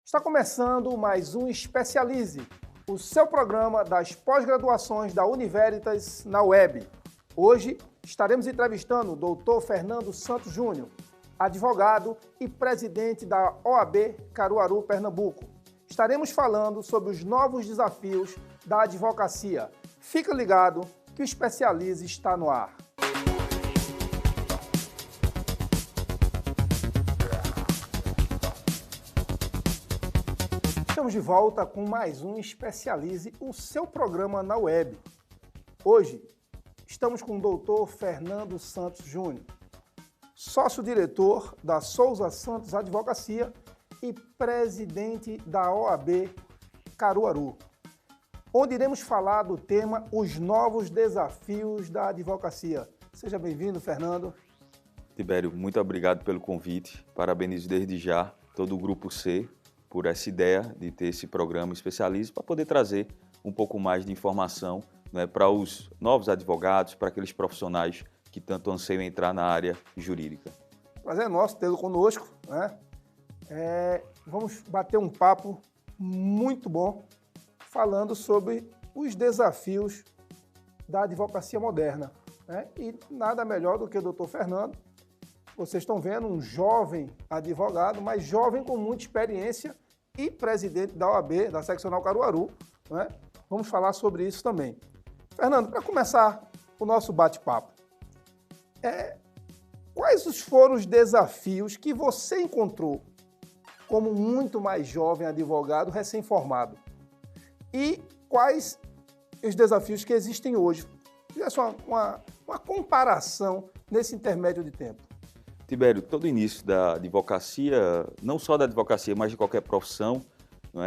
Está começando mais um Especialize, o seu programa das pós-graduações da Univeritas na web. Hoje estaremos entrevistando o Dr. Fernando Santos Júnior, advogado e presidente da OAB Caruaru, Pernambuco. Estaremos falando sobre os novos desafios da advocacia. Fica ligado que o Especialize está no ar. Estamos de volta com mais um Especialize, o seu programa na web. Hoje, estamos com o Dr. Fernando Santos Júnior, sócio-diretor da Souza Santos Advocacia e presidente da OAB Caruaru, onde iremos falar do tema Os Novos Desafios da Advocacia. Seja bem-vindo, Fernando. Tibério, muito obrigado pelo convite. Parabenizo desde já todo o Grupo C por essa ideia de ter esse programa Especialize para poder trazer um pouco mais de informação, né, para os novos advogados, para aqueles profissionais que tanto anseiam entrar na área jurídica. Prazer é nosso tê-lo conosco, né? Vamos bater um papo muito bom falando sobre os desafios da advocacia moderna, né? E nada melhor do que o doutor Fernando. Vocês estão vendo um jovem advogado, mas jovem com muita experiência e presidente da OAB, da Seccional Caruaru, né? Vamos falar sobre isso também. Fernando, para começar o nosso bate-papo, quais foram os desafios que você encontrou como muito mais jovem advogado recém-formado? E quais os desafios que existem hoje? Fizesse uma comparação nesse intermédio de tempo. Tibério, todo início da advocacia, não só da advocacia, mas de qualquer profissão, não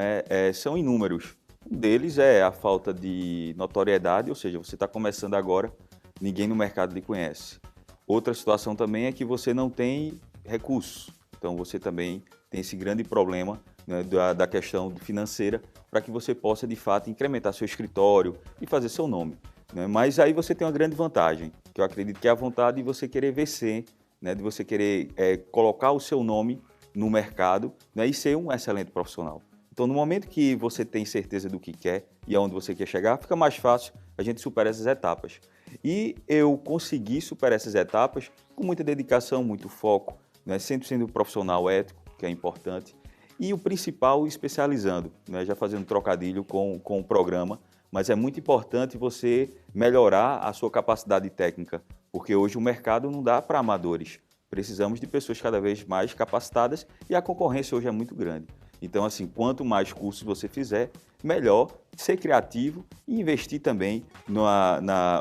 são inúmeros. Um deles é a falta de notoriedade, ou seja, você está começando agora, ninguém no mercado lhe conhece. Outra situação também é que você não tem recursos, então você também tem esse grande problema, né, da questão financeira para que você possa, de fato, incrementar seu escritório e fazer seu nome, né? Mas aí você tem uma grande vantagem, que eu acredito que é a vontade de você querer vencer, né, de você querer colocar o seu nome no mercado, né, e ser um excelente profissional. Então, no momento que você tem certeza do que quer e aonde você quer chegar, fica mais fácil a gente superar essas etapas. E eu consegui superar essas etapas com muita dedicação, muito foco, né, sempre sendo um profissional ético, que é importante, e o principal, especializando, né, já fazendo trocadilho com o programa, mas é muito importante você melhorar a sua capacidade técnica, porque hoje o mercado não dá para amadores. Precisamos de pessoas cada vez mais capacitadas e a concorrência hoje é muito grande. Então, assim, quanto mais cursos você fizer, melhor ser criativo e investir também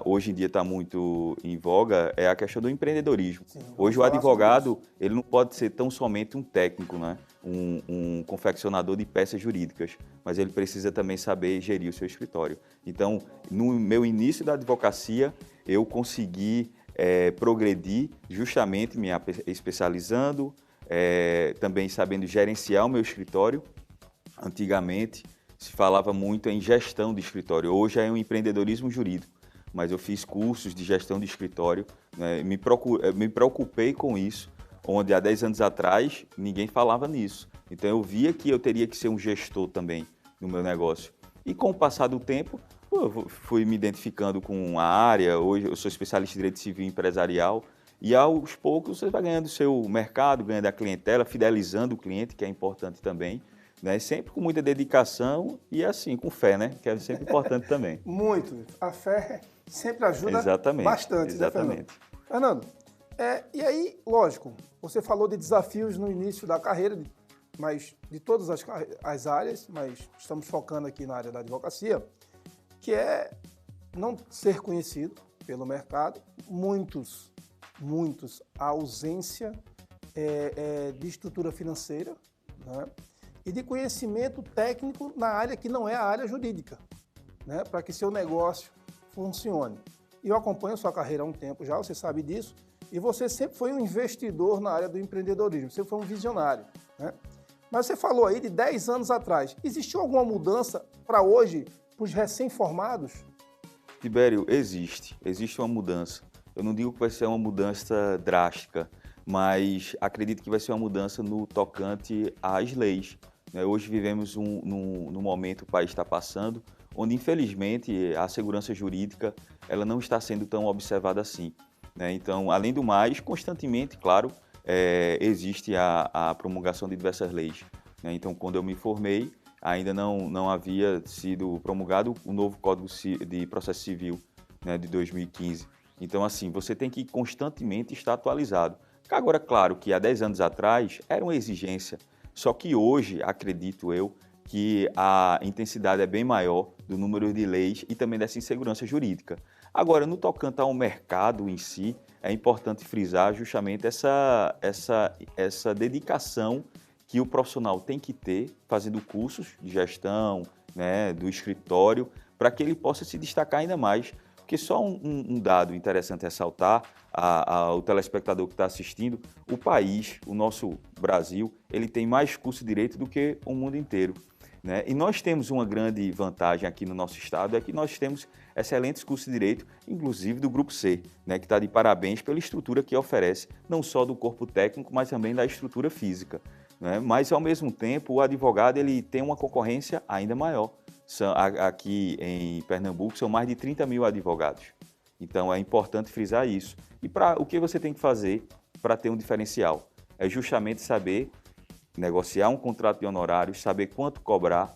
hoje em dia está muito em voga, é a questão do empreendedorismo. Sim, hoje o advogado, ele não pode ser tão somente um técnico, né? Um confeccionador de peças jurídicas, mas ele precisa também saber gerir o seu escritório. Então, no meu início da advocacia, eu consegui progredir justamente me especializando, também sabendo gerenciar o meu escritório. Antigamente se falava muito em gestão de escritório, hoje é um empreendedorismo jurídico, mas eu fiz cursos de gestão de escritório, né? Me preocupei com isso, onde há 10 anos atrás ninguém falava nisso. Então eu via que eu teria que ser um gestor também no meu negócio. E com o passar do tempo, eu fui me identificando com a área. Hoje eu sou especialista em direito civil e empresarial, e aos poucos você vai ganhando seu mercado, ganhando a clientela, fidelizando o cliente, que é importante também, né? Sempre com muita dedicação e assim, com fé, né? Que é sempre importante também. Muito. A fé sempre ajuda bastante. Exatamente. Né, Fernando? E aí, lógico, você falou de desafios no início da carreira, mas de todas as áreas, mas estamos focando aqui na área da advocacia, que é não ser conhecido pelo mercado, a ausência de estrutura financeira, né, e de conhecimento técnico na área que não é a área jurídica, né, para que seu negócio funcione. E eu acompanho a sua carreira há um tempo já, você sabe disso, e você sempre foi um investidor na área do empreendedorismo, você foi um visionário, né? Mas você falou aí de 10 anos atrás. Existiu alguma mudança para hoje, para os recém-formados? Tibério, existe uma mudança. Eu não digo que vai ser uma mudança drástica, mas acredito que vai ser uma mudança no tocante às leis. né? Hoje vivemos num momento que o país está passando, onde, infelizmente, a segurança jurídica ela não está sendo tão observada assim, né? Então, além do mais, constantemente, claro, existe a promulgação de diversas leis, né? Então, quando eu me formei, ainda não havia sido promulgado o novo Código de Processo Civil, né, de 2015. Então, assim, você tem que constantemente estar atualizado. Agora, claro que há 10 anos atrás era uma exigência, só que hoje, acredito eu, que a intensidade é bem maior do número de leis e também dessa insegurança jurídica. Agora, no tocante ao mercado em si, é importante frisar justamente essa dedicação que o profissional tem que ter fazendo cursos de gestão, né, do escritório, para que ele possa se destacar ainda mais. Porque só um dado interessante ressaltar ao telespectador que está assistindo, o país, o nosso Brasil, ele tem mais curso de direito do que o mundo inteiro, né? E nós temos uma grande vantagem aqui no nosso estado, é que nós temos excelentes cursos de direito, inclusive do Grupo C, né, que está de parabéns pela estrutura que oferece, não só do corpo técnico, mas também da estrutura física, né? Mas, ao mesmo tempo, o advogado ele tem uma concorrência ainda maior. Aqui em Pernambuco são mais de 30 mil advogados. Então é importante frisar isso. E o que você tem que fazer para ter um diferencial? É justamente saber negociar um contrato de honorários, saber quanto cobrar,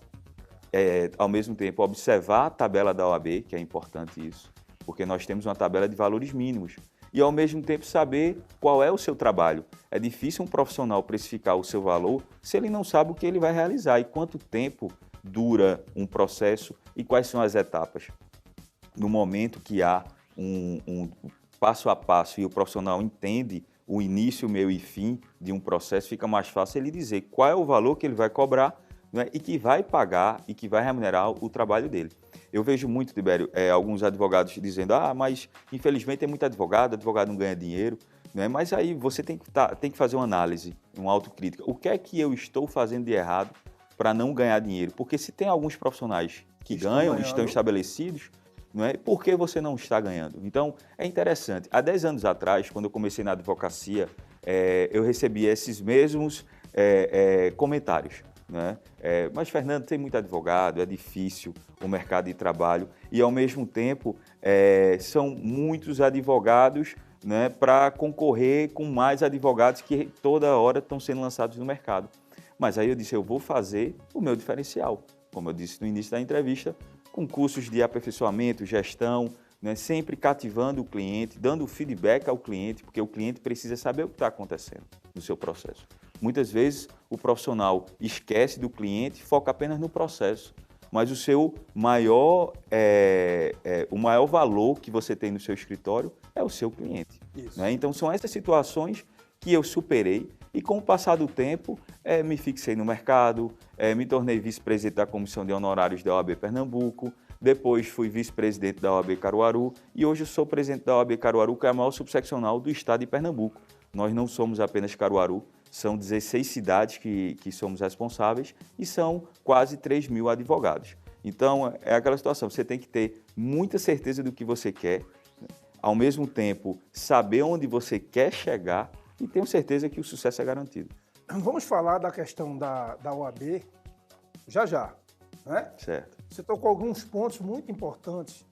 ao mesmo tempo observar a tabela da OAB, que é importante isso, porque nós temos uma tabela de valores mínimos. E ao mesmo tempo saber qual é o seu trabalho. É difícil um profissional precificar o seu valor se ele não sabe o que ele vai realizar e quanto tempo dura um processo e quais são as etapas. No momento que há um passo a passo e o profissional entende o início, meio e fim de um processo, fica mais fácil ele dizer qual é o valor que ele vai cobrar, né, e que vai pagar e que vai remunerar o trabalho dele. Eu vejo muito, Tibério, alguns advogados dizendo, mas infelizmente tem muito advogado não ganha dinheiro, né? Mas aí você tem que fazer uma análise, uma autocrítica. O que é que eu estou fazendo de errado para não ganhar dinheiro? Porque se tem alguns profissionais que ganham, estão estabelecidos, não é? Por que você não está ganhando? Então, é interessante. Há 10 anos atrás, quando eu comecei na advocacia, eu recebia esses mesmos comentários, né? Mas, Fernando, tem muito advogado, é difícil o mercado de trabalho e, ao mesmo tempo, são muitos advogados, né, para concorrer com mais advogados que toda hora estão sendo lançados no mercado. Mas aí eu disse, eu vou fazer o meu diferencial, como eu disse no início da entrevista, com cursos de aperfeiçoamento, gestão, né, sempre cativando o cliente, dando feedback ao cliente, porque o cliente precisa saber o que está acontecendo no seu processo. Muitas vezes o profissional esquece do cliente, foca apenas no processo, mas o seu maior valor que você tem no seu escritório é o seu cliente, né? Então são essas situações que eu superei e, com o passar do tempo, me fixei no mercado, me tornei vice-presidente da Comissão de Honorários da OAB Pernambuco, depois fui vice-presidente da OAB Caruaru e hoje eu sou presidente da OAB Caruaru, que é a maior subseccional do estado de Pernambuco. Nós não somos apenas Caruaru, são 16 cidades que somos responsáveis e são quase 3 mil advogados. Então, é aquela situação, você tem que ter muita certeza do que você quer, ao mesmo tempo saber onde você quer chegar e tenho certeza que o sucesso é garantido. Vamos falar da questão da OAB já, né? Certo. Você tocou alguns pontos muito importantes.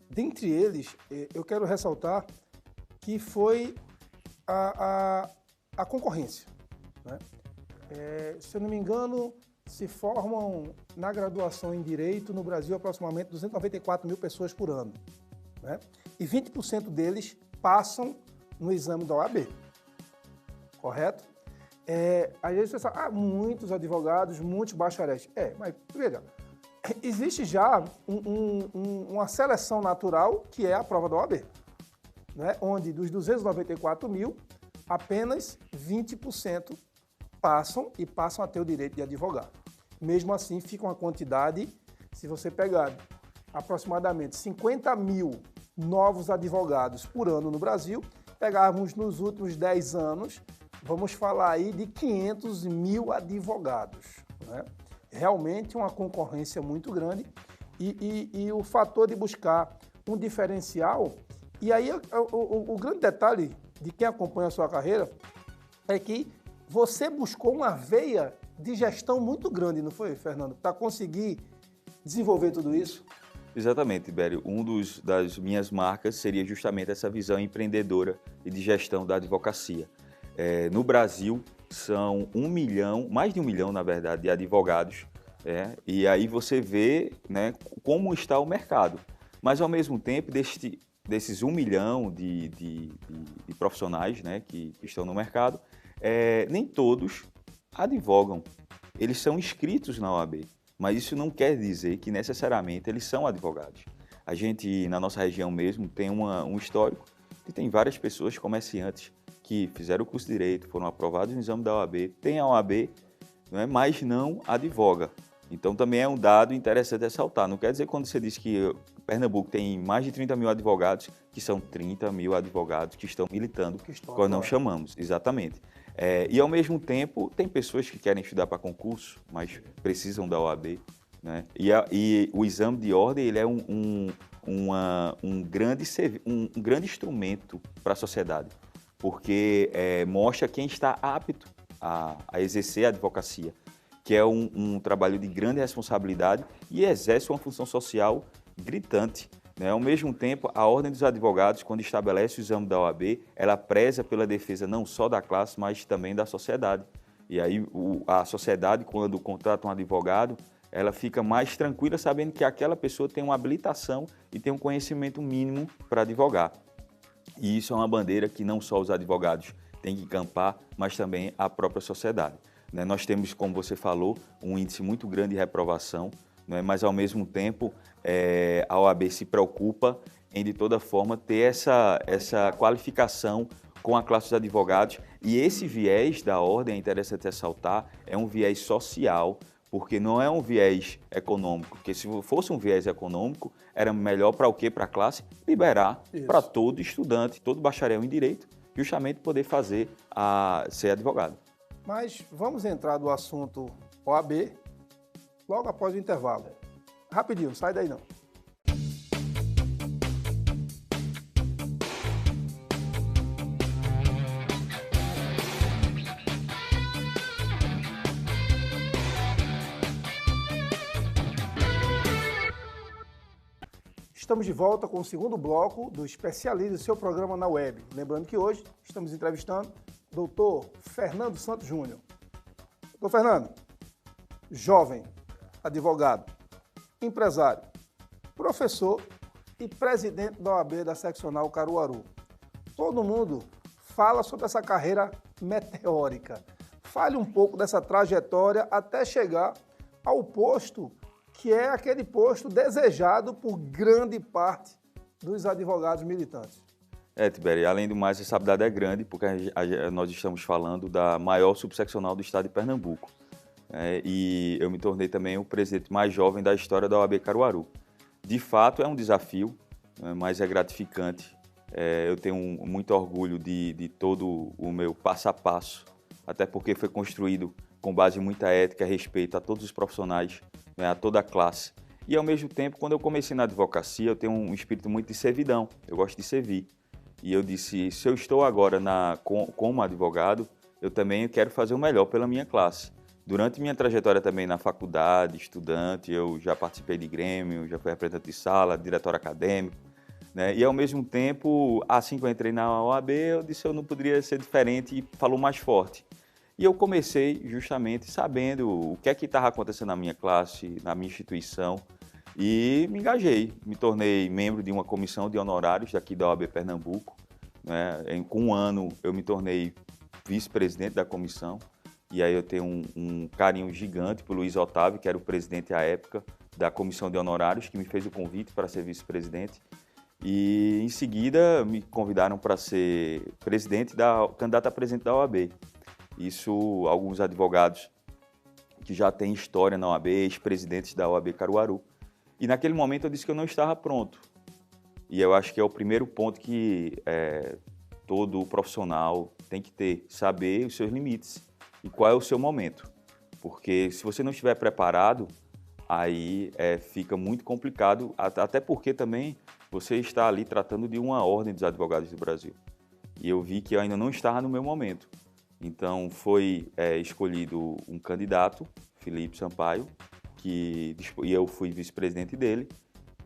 Dentre eles, eu quero ressaltar que foi a concorrência, né? Se eu não me engano, se formam na graduação em Direito no Brasil aproximadamente 294 mil pessoas por ano, né? E 20% deles passam no exame da OAB, correto? Às vezes você fala, muitos advogados, muitos bacharéis. Mas veja, existe já uma seleção natural que é a prova da OAB, né? Onde dos 294 mil, apenas 20% passam a ter o direito de advogado. Mesmo assim, fica uma quantidade, se você pegar aproximadamente 50 mil novos advogados por ano no Brasil, pegarmos nos últimos 10 anos, vamos falar aí de 500 mil advogados, né? Realmente uma concorrência muito grande e o fator de buscar um diferencial, e aí o grande detalhe de quem acompanha a sua carreira é que você buscou uma veia de gestão muito grande, não foi, Fernando? Para conseguir desenvolver tudo isso? Exatamente, Tibério. Das minhas marcas seria justamente essa visão empreendedora e de gestão da advocacia. No Brasil, são 1 milhão, mais de 1 milhão, na verdade, de advogados. E aí você vê, né, como está o mercado. Mas, ao mesmo tempo, desses 1 milhão de profissionais, né, que estão no mercado, nem todos advogam. Eles são inscritos na OAB, mas isso não quer dizer que necessariamente eles são advogados. A gente, na nossa região mesmo, tem um histórico que tem várias pessoas, comerciantes, que fizeram o curso de Direito, foram aprovados no exame da OAB, têm a OAB, né, mas não advoga. Então, também é um dado interessante ressaltar. Não quer dizer, quando você diz que Pernambuco tem mais de 30 mil advogados, que são 30 mil advogados que estão militando, quando não chamamos, exatamente. E, ao mesmo tempo, tem pessoas que querem estudar para concurso, mas precisam da OAB, né? E o exame de ordem, ele é um grande instrumento para a sociedade, porque mostra quem está apto a exercer a advocacia, que é um trabalho de grande responsabilidade e exerce uma função social gritante, né? Ao mesmo tempo, a Ordem dos Advogados, quando estabelece o exame da OAB, ela preza pela defesa não só da classe, mas também da sociedade. E aí a sociedade, quando contrata um advogado, ela fica mais tranquila sabendo que aquela pessoa tem uma habilitação e tem um conhecimento mínimo para advogar. E isso é uma bandeira que não só os advogados têm que encampar, mas também a própria sociedade. Nós temos, como você falou, um índice muito grande de reprovação, mas, ao mesmo tempo, a OAB se preocupa em, de toda forma, ter essa qualificação com a classe dos advogados. E esse viés da ordem, é interessante ressaltar, é um viés social, porque não é um viés econômico. Porque se fosse um viés econômico, era melhor para o quê? Para a classe liberar para todo estudante, todo bacharel em Direito, justamente poder ser advogado. Mas vamos entrar do assunto OAB logo após o intervalo. Rapidinho, sai daí não. Estamos de volta com o segundo bloco do Especialize, seu programa na web. Lembrando que hoje estamos entrevistando o doutor Fernando Santos Júnior. Doutor Fernando, jovem, advogado, empresário, professor e presidente da OAB da Seccional Caruaru. Todo mundo fala sobre essa carreira meteórica. Fale um pouco dessa trajetória até chegar ao posto que é aquele posto desejado por grande parte dos advogados militantes. Tibério, além do mais, essa habilidade é grande, porque nós estamos falando da maior subseccional do estado de Pernambuco. E eu me tornei também o presidente mais jovem da história da OAB Caruaru. De fato, é um desafio, mas é gratificante. Eu tenho muito orgulho de todo o meu passo a passo, até porque foi construído com base em muita ética, respeito a todos os profissionais, a toda a classe. E, ao mesmo tempo, quando eu comecei na advocacia, eu tenho um espírito muito de servidão, eu gosto de servir. E eu disse, se eu estou agora como advogado, eu também quero fazer o melhor pela minha classe. Durante minha trajetória também na faculdade, estudante, eu já participei de grêmio, já fui representante de sala, diretor acadêmico, né? E, ao mesmo tempo, assim que eu entrei na OAB, eu disse que eu não poderia ser diferente e falou mais forte. E eu comecei justamente sabendo o que é que estava acontecendo na minha classe, na minha instituição, e me engajei. Me tornei membro de uma comissão de honorários daqui da OAB Pernambuco, né? Com um ano eu me tornei vice-presidente da comissão, e aí eu tenho um carinho gigante por Luiz Otávio, que era o presidente à época da comissão de honorários, que me fez o convite para ser vice-presidente. E, em seguida, me convidaram para ser candidato a presidente da OAB. Isso, alguns advogados que já têm história na OAB, ex-presidentes da OAB Caruaru. E, naquele momento, eu disse que eu não estava pronto. E eu acho que é o primeiro ponto que todo profissional tem que ter, saber os seus limites e qual é o seu momento. Porque, se você não estiver preparado, aí fica muito complicado, até porque também você está ali tratando de uma ordem dos advogados do Brasil. E eu vi que eu ainda não estava no meu momento. Então, foi escolhido um candidato, Felipe Sampaio, e eu fui vice-presidente dele.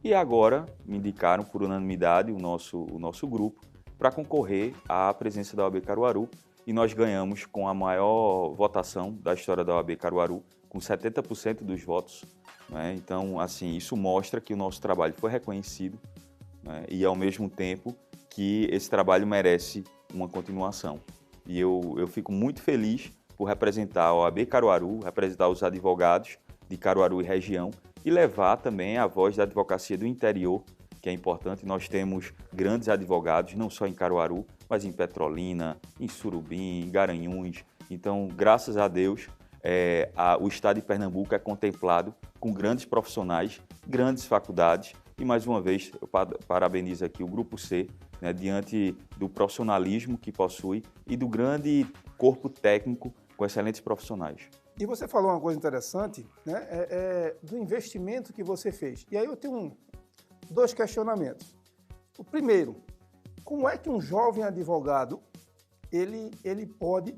E agora me indicaram por unanimidade o nosso grupo para concorrer à presidência da OAB Caruaru. E nós ganhamos com a maior votação da história da OAB Caruaru, com 70% dos votos. Né? Então, assim, isso mostra que o nosso trabalho foi reconhecido, né? E, ao mesmo tempo, que esse trabalho merece uma continuação. E eu fico muito feliz por representar a OAB Caruaru, representar os advogados de Caruaru e região e levar também a voz da advocacia do interior, que é importante. Nós temos grandes advogados, não só em Caruaru, mas em Petrolina, em Surubim, em Garanhuns. Então, graças a Deus, o estado de Pernambuco é contemplado com grandes profissionais, grandes faculdades. E, mais uma vez, eu parabenizo aqui o Grupo C, né, diante do profissionalismo que possui e do grande corpo técnico com excelentes profissionais. E você falou uma coisa interessante, né, do investimento que você fez. E aí eu tenho dois questionamentos. O primeiro, como é que um jovem advogado ele pode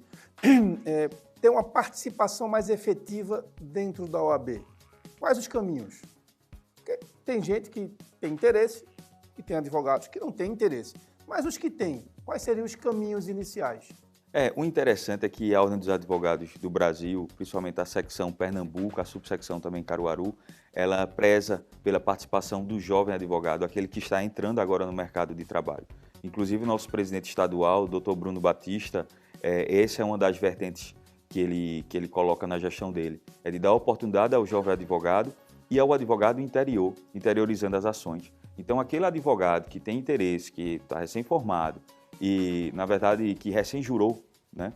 ter uma participação mais efetiva dentro da OAB? Quais os caminhos? Porque tem gente que tem interesse e tem advogados que não têm interesse. Mas os que têm, quais seriam os caminhos iniciais? O interessante é que a Ordem dos Advogados do Brasil, principalmente a secção Pernambuco, a subsecção também Caruaru, ela preza pela participação do jovem advogado, aquele que está entrando agora no mercado de trabalho. Inclusive, o nosso presidente estadual, o Dr. Bruno Batista, essa é uma das vertentes que ele coloca na gestão dele, é de dar oportunidade ao jovem advogado e ao advogado interiorizando as ações. Então, aquele advogado que tem interesse, que está recém-formado, e, na verdade, que recém-jurou, né,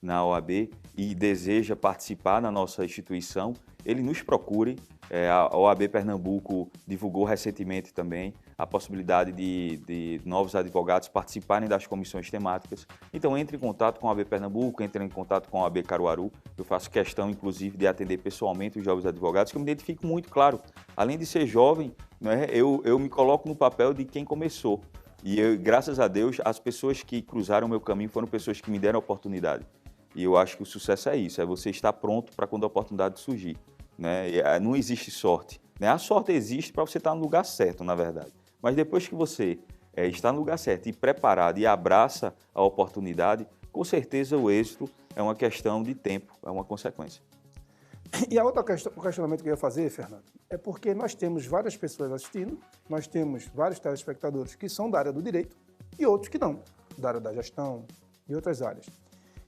na OAB e deseja participar na nossa instituição, ele nos procure. A OAB Pernambuco divulgou recentemente também a possibilidade de novos advogados participarem das comissões temáticas. Então, entre em contato com a OAB Pernambuco, entre em contato com a OAB Caruaru. Eu faço questão, inclusive, de atender pessoalmente os jovens advogados, que eu me identifico muito, claro. Além de ser jovem, né, eu me coloco no papel de quem começou. E, graças a Deus, as pessoas que cruzaram o meu caminho foram pessoas que me deram a oportunidade. E eu acho que o sucesso é isso, é você estar pronto para quando a oportunidade surgir. Né? Não existe sorte. Né? A sorte existe para você estar no lugar certo, na verdade. Mas depois que você está no lugar certo e preparado e abraça a oportunidade, com certeza o êxito é uma questão de tempo, é uma consequência. E a outra questão, o questionamento que eu ia fazer, Fernando, é porque nós temos várias pessoas assistindo, nós temos vários telespectadores que são da área do direito e outros que não, da área da gestão e outras áreas.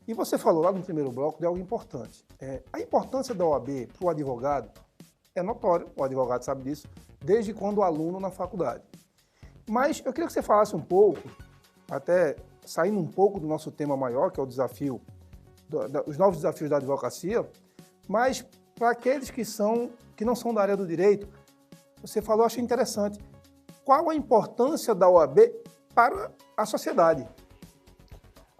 E você falou lá no primeiro bloco de algo importante. A importância da OAB para o advogado é notória, o advogado sabe disso, desde quando aluno na faculdade. Mas eu queria que você falasse um pouco, até saindo um pouco do nosso tema maior, que é o desafio, os novos desafios da advocacia, mas para aqueles que não são da área do direito, você falou, achei interessante. Qual a importância da OAB para a sociedade?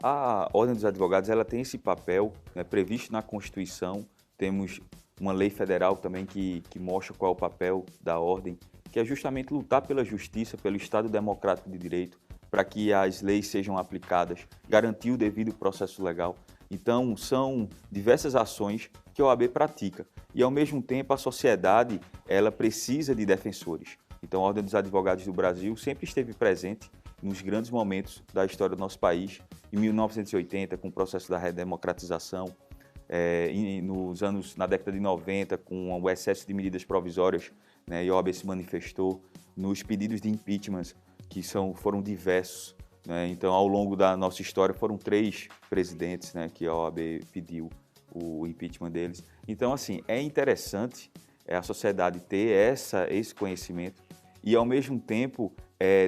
A Ordem dos Advogados ela tem esse papel, né, previsto na Constituição. Temos uma lei federal também que mostra qual é o papel da Ordem, que é justamente lutar pela justiça, pelo Estado democrático de direito, para que as leis sejam aplicadas, garantir o devido processo legal. Então, são diversas ações que a OAB pratica. E, ao mesmo tempo, a sociedade ela precisa de defensores. Então, a Ordem dos Advogados do Brasil sempre esteve presente nos grandes momentos da história do nosso país. Em 1980, com o processo da redemocratização, na década de 90, com o excesso de medidas provisórias, né, e a OAB se manifestou nos pedidos de impeachment, que foram diversos. Né? Então, ao longo da nossa história, foram 3 presidentes, né, que a OAB pediu o impeachment deles. Então, assim, é interessante a sociedade ter esse conhecimento e, ao mesmo tempo,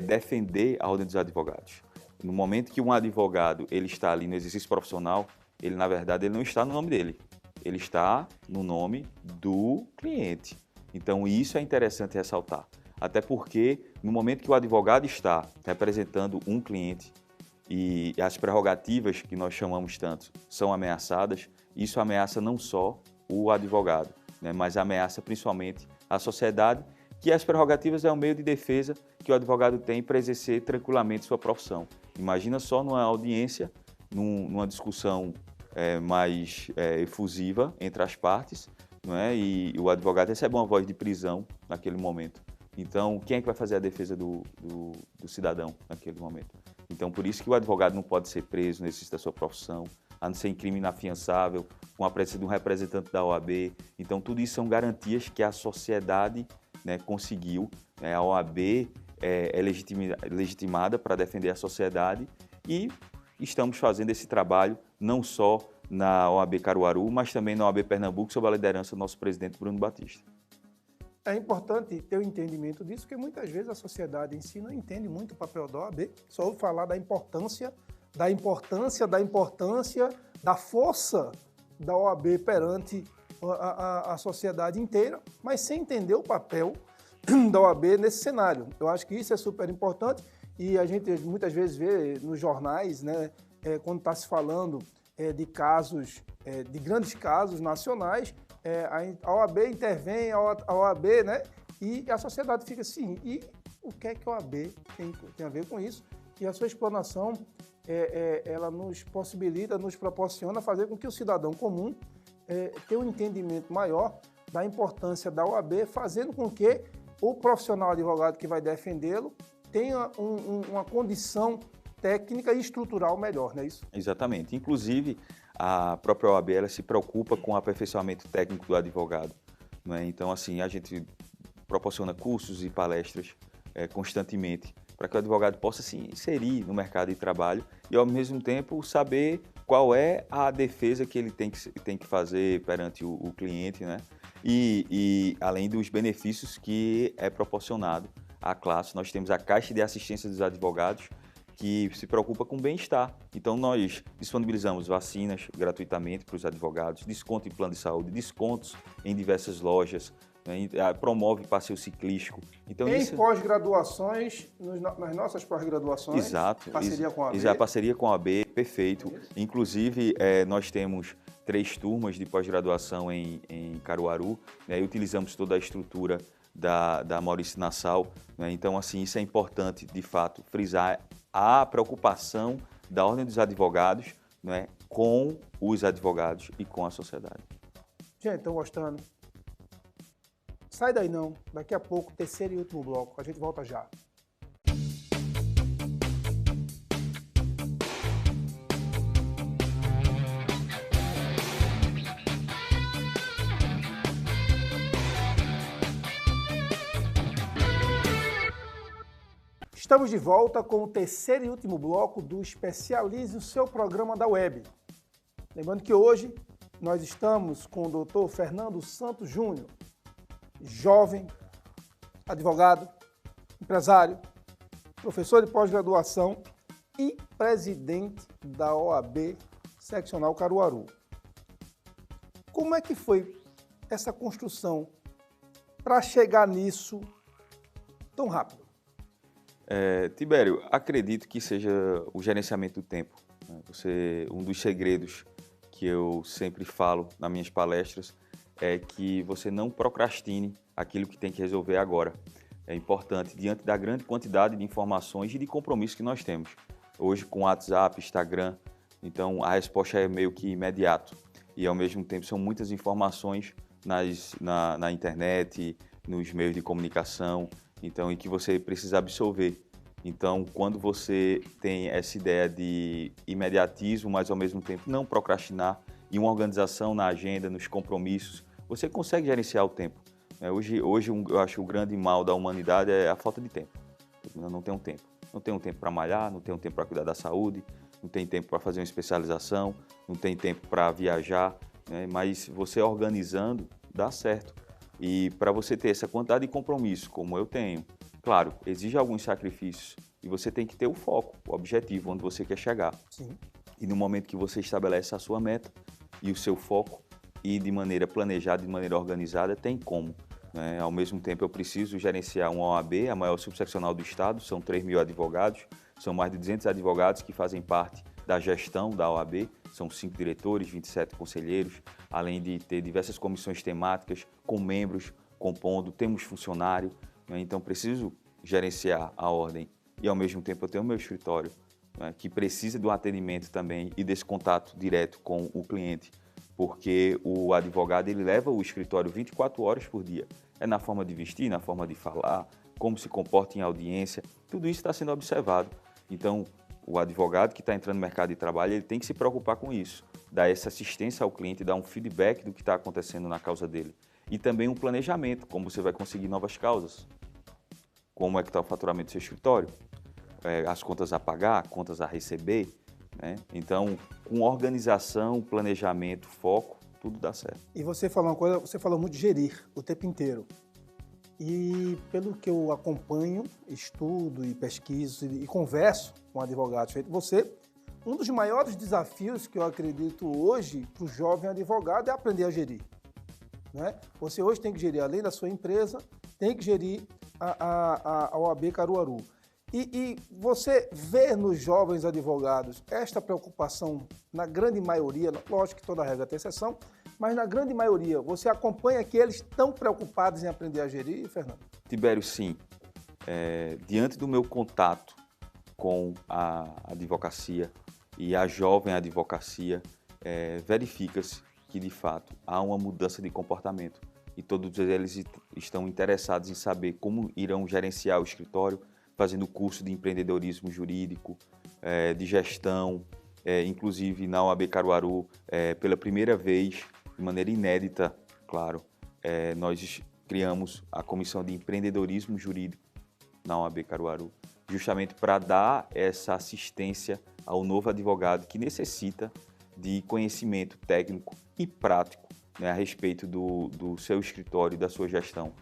defender a Ordem dos Advogados. No momento que um advogado ele está ali no exercício profissional, ele, na verdade, ele não está no nome dele, ele está no nome do cliente. Então, isso é interessante ressaltar. Até porque, no momento que o advogado está representando um cliente e as prerrogativas que nós chamamos tanto são ameaçadas, isso ameaça não só o advogado, né, mas ameaça principalmente a sociedade, que as prerrogativas é um meio de defesa que o advogado tem para exercer tranquilamente sua profissão. Imagina só numa audiência, numa discussão mais efusiva entre as partes, não é? E o advogado recebe uma voz de prisão naquele momento. Então, quem é que vai fazer a defesa do cidadão naquele momento? Então, por isso que o advogado não pode ser preso no exercício da sua profissão, a não ser em crime inafiançável, com a presença de um representante da OAB. Então, tudo isso são garantias que a sociedade, né, conseguiu. A OAB é legitimada para defender a sociedade e estamos fazendo esse trabalho não só na OAB Caruaru, mas também na OAB Pernambuco, sob a liderança do nosso presidente Bruno Batista. É importante ter o entendimento disso, porque muitas vezes a sociedade em si não entende muito o papel da OAB, só ouve falar da importância da força da OAB perante a sociedade inteira, mas sem entender o papel da OAB nesse cenário. Eu acho que isso é super importante e a gente muitas vezes vê nos jornais, né, quando está se falando de casos, de grandes casos nacionais, a OAB intervém, a OAB, né, e a sociedade fica assim, e o que é que a OAB tem a ver com isso? E a sua explanação, ela nos possibilita, nos proporciona fazer com que o cidadão comum tenha um entendimento maior da importância da OAB, fazendo com que o profissional advogado que vai defendê-lo tenha uma condição técnica e estrutural melhor, não é isso? Exatamente. Inclusive, a própria OAB ela se preocupa com o aperfeiçoamento técnico do advogado, não é? Então, assim, a gente proporciona cursos e palestras constantemente para que o advogado possa se inserir no mercado de trabalho e, ao mesmo tempo, saber qual é a defesa que ele tem que fazer perante o cliente, né? E além dos benefícios que é proporcionado à classe, nós temos a Caixa de Assistência dos Advogados, que se preocupa com o bem-estar. Então, nós disponibilizamos vacinas gratuitamente para os advogados, desconto em plano de saúde, descontos em diversas lojas, né? Promove passeio ciclístico. Então, em pós-graduações, nas nossas pós-graduações, exato, parceria com a OAB. Exato, parceria com a OAB, perfeito. Inclusive, nós temos 3 turmas de pós-graduação em Caruaru, né? E utilizamos toda a estrutura da Maurício Nassau, né? Então, assim, isso é importante, de fato, frisar a preocupação da Ordem dos Advogados, né, com os advogados e com a sociedade. Gente, estão gostando? Sai daí não, daqui a pouco, terceiro e último bloco, a gente volta já. Estamos de volta com o terceiro e último bloco do Especialize o Seu Programa da Web. Lembrando que hoje nós estamos com o Dr. Fernando Santos Júnior, jovem, advogado, empresário, professor de pós-graduação e presidente da OAB Seccional Caruaru. Como é que foi essa construção para chegar nisso tão rápido? Tibério, acredito que seja o gerenciamento do tempo, né? Um dos segredos que eu sempre falo nas minhas palestras é que você não procrastine aquilo que tem que resolver agora. É importante, diante da grande quantidade de informações e de compromissos que nós temos. Hoje, com WhatsApp, Instagram, então a resposta é meio que imediato. E, ao mesmo tempo, são muitas informações na internet, nos meios de comunicação, então, e que você precisa absorver. Então, quando você tem essa ideia de imediatismo, mas ao mesmo tempo não procrastinar, e uma organização na agenda, nos compromissos, você consegue gerenciar o tempo. Hoje eu acho que o grande mal da humanidade é a falta de tempo. Não tem um tempo. Não tem um tempo para malhar, não tem um tempo para cuidar da saúde, não tem tempo para fazer uma especialização, não tem tempo para viajar, né? Mas você organizando, dá certo. E para você ter essa quantidade de compromisso, como eu tenho, claro, exige alguns sacrifícios e você tem que ter o foco, o objetivo, onde você quer chegar. Sim. E no momento que você estabelece a sua meta e o seu foco, e de maneira planejada, de maneira organizada, tem como, né? Ao mesmo tempo, eu preciso gerenciar uma OAB, a maior subseccional do Estado, são 3.000 advogados, são mais de 200 advogados que fazem parte da gestão da OAB, são 5 diretores, 27 conselheiros, além de ter diversas comissões temáticas com membros compondo, temos funcionário, né? Então preciso gerenciar a ordem e ao mesmo tempo eu tenho o meu escritório, né, que precisa de um atendimento também e desse contato direto com o cliente, porque o advogado ele leva o escritório 24 horas por dia. É na forma de vestir, na forma de falar, como se comporta em audiência, tudo isso está sendo observado. Então, o advogado que está entrando no mercado de trabalho, ele tem que se preocupar com isso, dar essa assistência ao cliente, dar um feedback do que está acontecendo na causa dele. E também um planejamento, como você vai conseguir novas causas, como é que está o faturamento do seu escritório, as contas a pagar, contas a receber, né? Então, com organização, planejamento, foco, tudo dá certo. E você falou uma coisa, você falou muito de gerir o tempo inteiro. E pelo que eu acompanho, estudo e pesquiso e converso com advogados feito você, um dos maiores desafios que eu acredito hoje para o jovem advogado é aprender a gerir. Né? Você hoje tem que gerir, além da sua empresa, tem que gerir a OAB Caruaru. E você vê nos jovens advogados esta preocupação, na grande maioria, lógico que toda regra tem exceção, mas na grande maioria, você acompanha que eles estão preocupados em aprender a gerir, Fernando? Tibério, sim. Diante do meu contato com a advocacia e a jovem advocacia, verifica-se que, de fato, há uma mudança de comportamento e todos eles estão interessados em saber como irão gerenciar o escritório, fazendo curso de empreendedorismo jurídico, de gestão, inclusive na OAB Caruaru, pela primeira vez, de maneira inédita, claro, nós criamos a Comissão de Empreendedorismo Jurídico na OAB Caruaru, justamente para dar essa assistência ao novo advogado que necessita de conhecimento técnico e prático, né, a respeito do seu escritório e da sua gestão.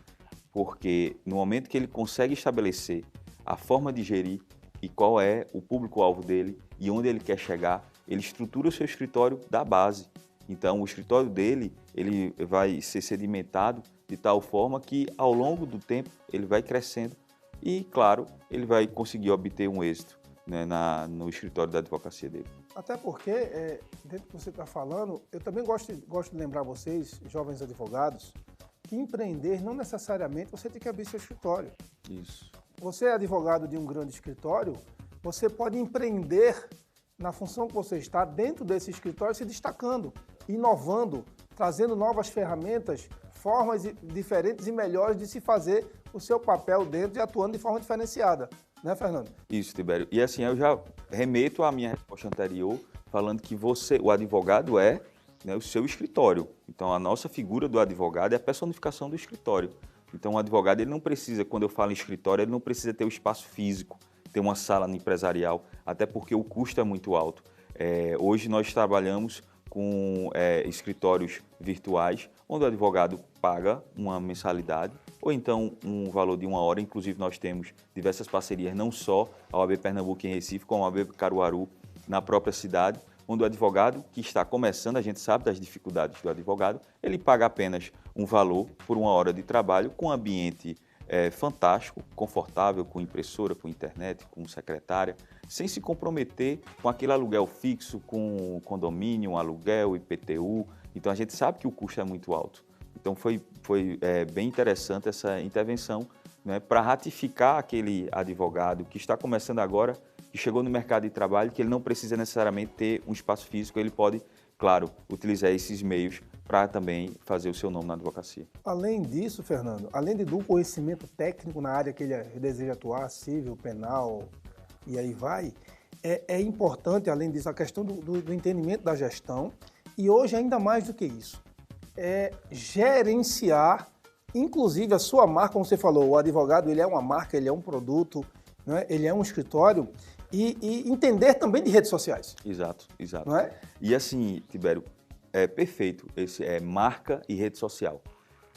Porque no momento que ele consegue estabelecer a forma de gerir e qual é o público-alvo dele e onde ele quer chegar, ele estrutura o seu escritório da base. Então, o escritório dele ele vai ser sedimentado de tal forma que, ao longo do tempo, ele vai crescendo e, claro, ele vai conseguir obter um êxito, né, no escritório da advocacia dele. Até porque, dentro do que você está falando, eu também gosto de lembrar vocês, jovens advogados, que empreender não necessariamente você tem que abrir seu escritório. Isso. Você é advogado de um grande escritório, você pode empreender na função que você está dentro desse escritório, se destacando, inovando, trazendo novas ferramentas, formas diferentes e melhores de se fazer o seu papel dentro e atuando de forma diferenciada. Né, Fernando? Isso, Tibério. E assim, eu já remeto à minha resposta anterior, falando que você, o advogado né, o seu escritório. Então, a nossa figura do advogado é a personificação do escritório. Então, o advogado, ele não precisa, quando eu falo em escritório, ele não precisa ter o espaço físico, ter uma sala empresarial, até porque o custo é muito alto. Hoje nós trabalhamos com escritórios virtuais, onde o advogado paga uma mensalidade, ou então um valor de 1 hora. Inclusive, nós temos diversas parcerias, não só a OAB Pernambuco em Recife, como a OAB Caruaru na própria cidade, onde o advogado que está começando, a gente sabe das dificuldades do advogado, ele paga apenas um valor por 1 hora de trabalho, com um ambiente fantástico, confortável, com impressora, com internet, com secretária, sem se comprometer com aquele aluguel fixo, com condomínio, aluguel, IPTU. Então, a gente sabe que o custo é muito alto. Então, foi bem interessante essa intervenção, né, para ratificar aquele advogado que está começando agora, que chegou no mercado de trabalho, que ele não precisa necessariamente ter um espaço físico, ele pode, claro, utilizar esses meios para também fazer o seu nome na advocacia. Além disso, Fernando, além do conhecimento técnico na área que ele deseja atuar, civil, penal, e aí vai, é importante, além disso, a questão do entendimento da gestão, e hoje ainda mais do que isso, gerenciar, inclusive a sua marca, como você falou, o advogado ele é uma marca, ele é um produto, né? Ele é um escritório, e entender também de redes sociais. Exato, exato. Não é? E assim, Tibério, é perfeito, esse é marca e rede social.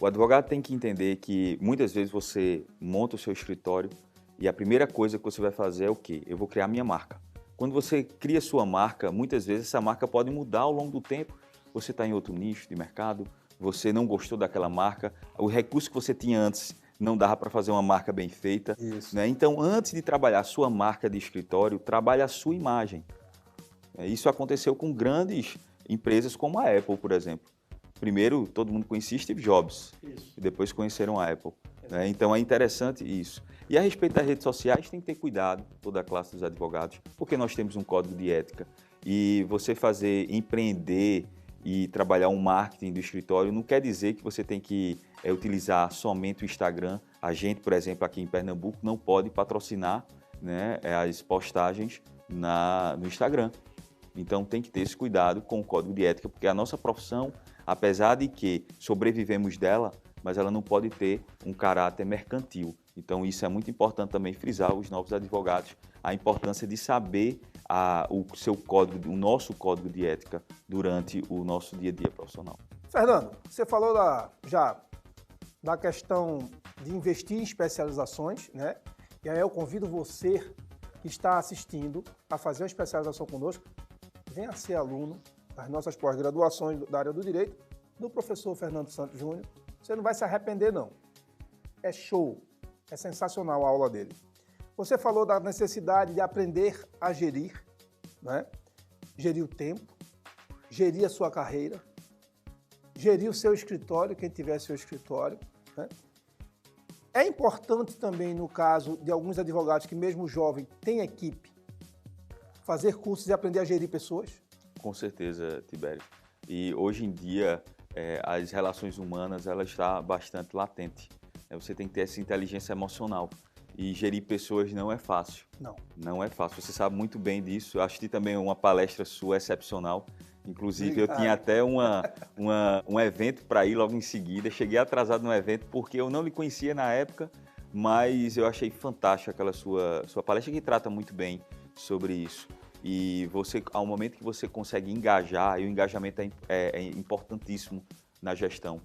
O advogado tem que entender que muitas vezes você monta o seu escritório e a primeira coisa que você vai fazer é o quê? Eu vou criar minha marca. Quando você cria sua marca, muitas vezes essa marca pode mudar ao longo do tempo. Você está em outro nicho de mercado, você não gostou daquela marca, o recurso que você tinha antes não dava para fazer uma marca bem feita. Isso. Né? Então, antes de trabalhar a sua marca de escritório, trabalhe a sua imagem. Isso aconteceu com grandes empresas como a Apple, por exemplo. Primeiro, todo mundo conhecia Steve Jobs, Isso. e depois conheceram a Apple. né? Então é interessante isso. E a respeito das redes sociais, tem que ter cuidado, toda a classe dos advogados, porque nós temos um código de ética. E você empreender e trabalhar um marketing do escritório não quer dizer que você tem que utilizar somente o Instagram. A gente, por exemplo, aqui em Pernambuco, não pode patrocinar, né, as postagens no Instagram. Então tem que ter esse cuidado com o código de ética, porque a nossa profissão, apesar de que sobrevivemos dela, mas ela não pode ter um caráter mercantil. Então isso é muito importante também frisar os novos advogados, a importância de saber o nosso código de ética durante o nosso dia a dia profissional. Fernando, você falou já da questão de investir em especializações, né? E aí eu convido você que está assistindo a fazer uma especialização conosco, venha ser aluno das nossas pós-graduações da área do direito, do professor Fernando Santos Júnior. Você não vai se arrepender, não. É show, é sensacional a aula dele. Você falou da necessidade de aprender a gerir, né? Gerir o tempo, gerir a sua carreira, gerir o seu escritório, quem tiver seu escritório, né? É importante também, no caso de alguns advogados que mesmo jovem têm equipe, fazer cursos e aprender a gerir pessoas? Com certeza, Tibério. E hoje em dia, as relações humanas, ela está bastante latente. Você tem que ter essa inteligência emocional. E gerir pessoas não é fácil. Não é fácil. Você sabe muito bem disso. Eu assisti também uma palestra sua excepcional. Inclusive, eu tinha até um evento para ir logo em seguida. Cheguei atrasado no evento porque eu não lhe conhecia na época, mas eu achei fantástica aquela sua palestra que trata muito bem sobre isso. E ao momento que você consegue engajar, e o engajamento é importantíssimo na gestão,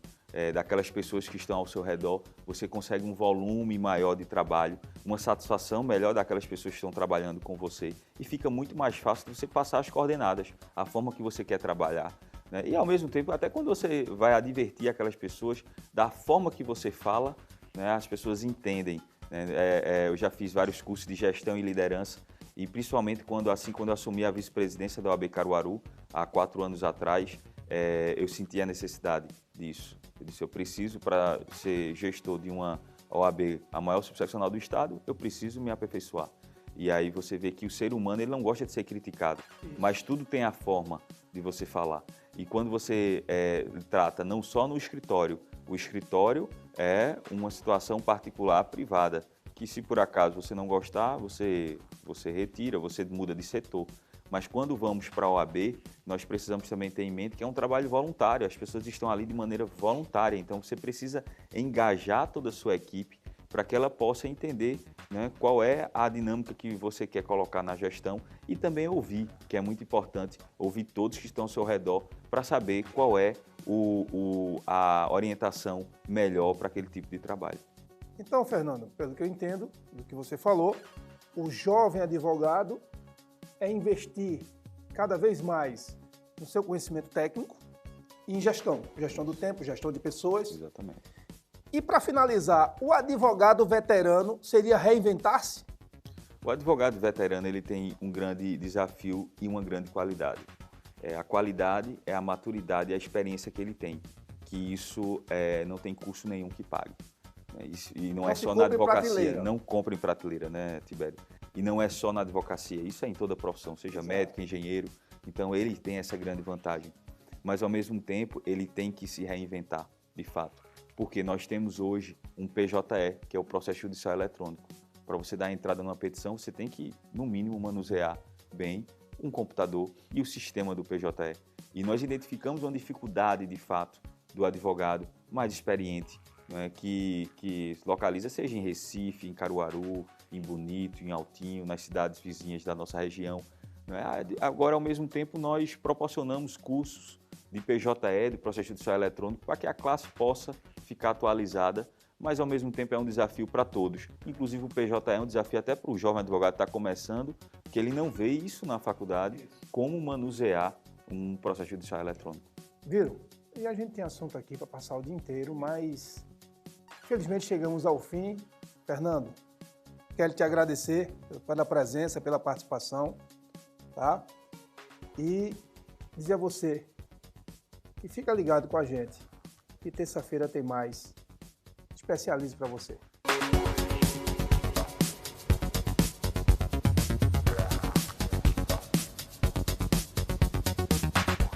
daquelas pessoas que estão ao seu redor, você consegue um volume maior de trabalho, uma satisfação melhor daquelas pessoas que estão trabalhando com você e fica muito mais fácil de você passar as coordenadas, a forma que você quer trabalhar, né? E ao mesmo tempo, até quando você vai advertir aquelas pessoas da forma que você fala, né, as pessoas entendem, né? Eu já fiz vários cursos de gestão e liderança e principalmente quando eu assumi a vice-presidência da OAB Caruaru, há 4 anos atrás, eu senti a necessidade disso. Eu disse, eu preciso, para ser gestor de uma OAB, a maior subseccional do Estado, eu preciso me aperfeiçoar. E aí você vê que o ser humano ele não gosta de ser criticado, mas tudo tem a forma de você falar. E quando você trata não só no escritório, o escritório é uma situação particular, privada, que se por acaso você não gostar, você retira, você muda de setor. Mas quando vamos para a OAB, nós precisamos também ter em mente que é um trabalho voluntário, as pessoas estão ali de maneira voluntária, então você precisa engajar toda a sua equipe para que ela possa entender, né, qual é a dinâmica que você quer colocar na gestão e também ouvir, que é muito importante, ouvir todos que estão ao seu redor para saber qual é a orientação melhor para aquele tipo de trabalho. Então, Fernando, pelo que eu entendo do que você falou, o jovem advogado é investir cada vez mais no seu conhecimento técnico e em gestão do tempo, gestão de pessoas. Exatamente. E para finalizar, o advogado veterano seria reinventar-se? O advogado veterano ele tem um grande desafio e uma grande qualidade. A qualidade é a maturidade e a experiência que ele tem, que isso não tem custo nenhum que pague. E não é só na advocacia, não compra em prateleira, né, Tibério? E não é só na advocacia, isso é em toda a profissão, seja médico, engenheiro, então ele tem essa grande vantagem. Mas ao mesmo tempo, ele tem que se reinventar, de fato, porque nós temos hoje um PJE, que é o processo judicial eletrônico. Para você dar entrada numa petição, você tem que, no mínimo, manusear bem um computador e o sistema do PJE. E nós identificamos uma dificuldade, de fato, do advogado mais experiente, né, que se localiza, seja em Recife, em Caruaru, em Bonito, em Altinho, nas cidades vizinhas da nossa região. Né? Agora, ao mesmo tempo, nós proporcionamos cursos de PJE, de processo judicial eletrônico, para que a classe possa ficar atualizada, mas ao mesmo tempo é um desafio para todos. Inclusive o PJE é um desafio até para o jovem advogado que está começando, que ele não vê isso na faculdade, como manusear um processo judicial eletrônico. Viram? E a gente tem assunto aqui para passar o dia inteiro, mas infelizmente chegamos ao fim. Fernando, quero te agradecer pela presença, pela participação, tá? E dizer a você que fica ligado com a gente, que terça-feira tem mais especialize para você.